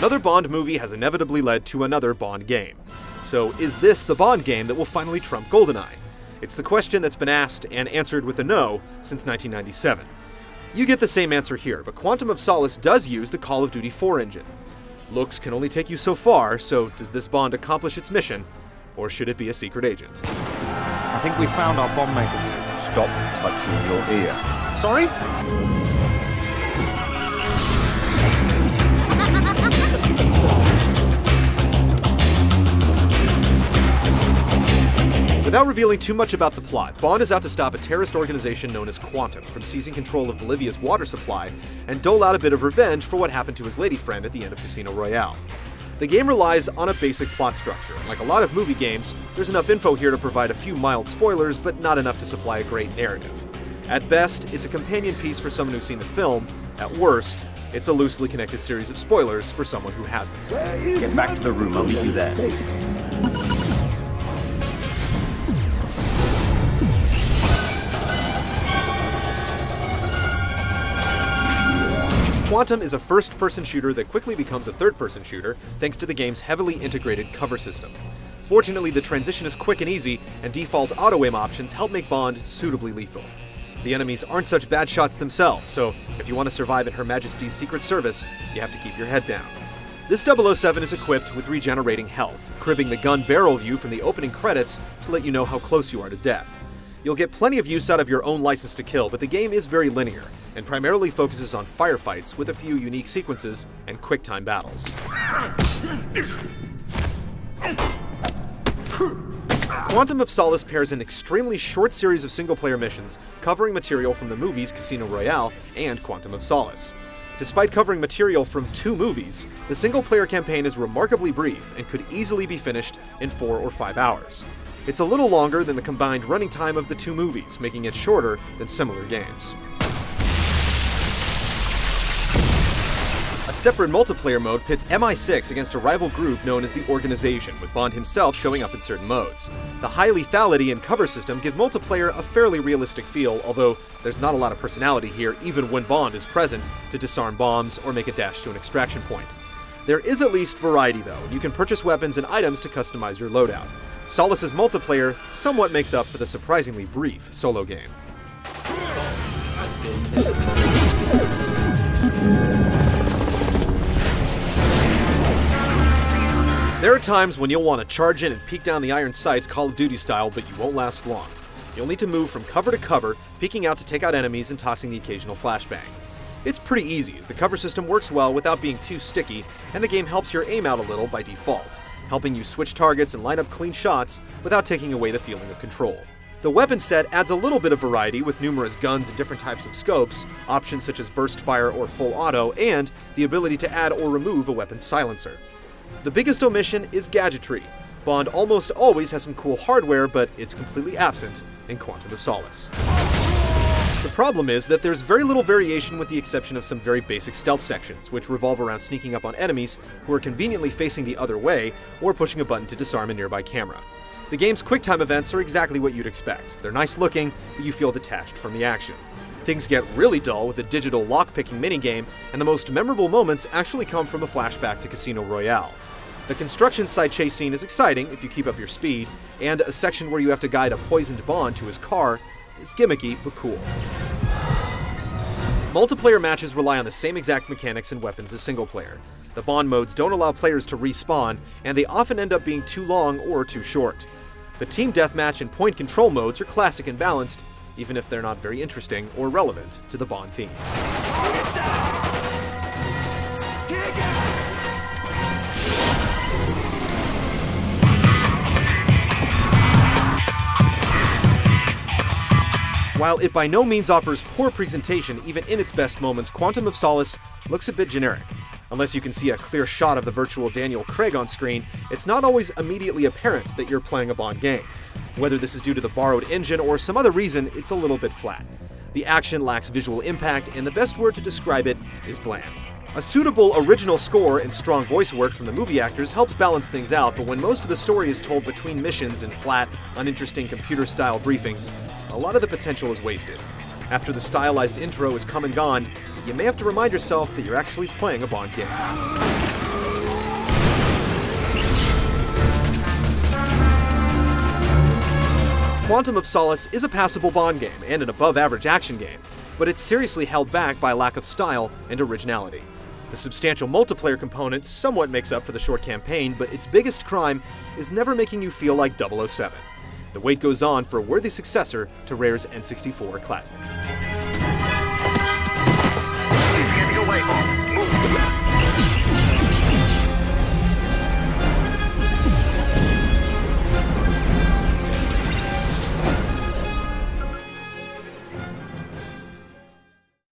Another Bond movie has inevitably led to another Bond game. So is this the Bond game that will finally trump GoldenEye? It's the question that's been asked and answered with a no since 1997. You get the same answer here, but Quantum of Solace does use the Call of Duty 4 engine. Looks can only take you so far, so does this Bond accomplish its mission, or should it be a secret agent? I think we found our bomb maker. Stop touching your ear. Sorry? Without revealing too much about the plot, Bond is out to stop a terrorist organization known as Quantum from seizing control of Bolivia's water supply and dole out a bit of revenge for what happened to his lady friend at the end of Casino Royale. The game relies on a basic plot structure, and like a lot of movie games, there's enough info here to provide a few mild spoilers, but not enough to supply a great narrative. At best, it's a companion piece for someone who's seen the film. At worst, it's a loosely connected series of spoilers for someone who hasn't. Get back to the room, I'll meet you there. Quantum is a first-person shooter that quickly becomes a third-person shooter thanks to the game's heavily integrated cover system. Fortunately, the transition is quick and easy, and default auto-aim options help make Bond suitably lethal. The enemies aren't such bad shots themselves, so if you want to survive in Her Majesty's Secret Service, you have to keep your head down. This 007 is equipped with regenerating health, cribbing the gun barrel view from the opening credits to let you know how close you are to death. You'll get plenty of use out of your own license to kill, but the game is very linear, and primarily focuses on firefights with a few unique sequences and quick-time battles. Quantum of Solace pairs an extremely short series of single-player missions, covering material from the movies Casino Royale and Quantum of Solace. Despite covering material from 2 movies, the single-player campaign is remarkably brief and could easily be finished in 4 or 5 hours. It's a little longer than the combined running time of the 2 movies, making it shorter than similar games. A separate multiplayer mode pits MI6 against a rival group known as the Organization, with Bond himself showing up in certain modes. The high lethality and cover system give multiplayer a fairly realistic feel, although there's not a lot of personality here even when Bond is present to disarm bombs or make a dash to an extraction point. There is at least variety though, and you can purchase weapons and items to customize your loadout. Solace's multiplayer somewhat makes up for the surprisingly brief solo game. There are times when you'll want to charge in and peek down the iron sights Call of Duty style, but you won't last long. You'll need to move from cover to cover, peeking out to take out enemies and tossing the occasional flashbang. It's pretty easy, as the cover system works well without being too sticky, and the game helps your aim out a little by default, helping you switch targets and line up clean shots without taking away the feeling of control. The weapon set adds a little bit of variety with numerous guns and different types of scopes, options such as burst fire or full auto, and the ability to add or remove a weapon's silencer. The biggest omission is gadgetry. Bond almost always has some cool hardware, but it's completely absent in Quantum of Solace. The problem is that there's very little variation with the exception of some very basic stealth sections, which revolve around sneaking up on enemies who are conveniently facing the other way, or pushing a button to disarm a nearby camera. The game's QuickTime events are exactly what you'd expect. They're nice looking, but you feel detached from the action. Things get really dull with a digital lock-picking minigame, and the most memorable moments actually come from a flashback to Casino Royale. The construction site chase scene is exciting if you keep up your speed, and a section where you have to guide a poisoned Bond to his car is gimmicky but cool. Multiplayer matches rely on the same exact mechanics and weapons as single player. The Bond modes don't allow players to respawn, and they often end up being too long or too short. The team deathmatch and point control modes are classic and balanced, even if they're not very interesting or relevant to the Bond theme. While it by no means offers poor presentation even in its best moments, Quantum of Solace looks a bit generic. Unless you can see a clear shot of the virtual Daniel Craig on screen, it's not always immediately apparent that you're playing a Bond game. Whether this is due to the borrowed engine or some other reason, it's a little bit flat. The action lacks visual impact, and the best word to describe it is bland. A suitable original score and strong voice work from the movie actors helps balance things out, but when most of the story is told between missions in flat, uninteresting computer-style briefings, a lot of the potential is wasted. After the stylized intro is come and gone, you may have to remind yourself that you're actually playing a Bond game. Quantum of Solace is a passable Bond game and an above-average action game, but it's seriously held back by a lack of style and originality. The substantial multiplayer component somewhat makes up for the short campaign, but its biggest crime is never making you feel like 007. The wait goes on for a worthy successor to Rare's N64 classic.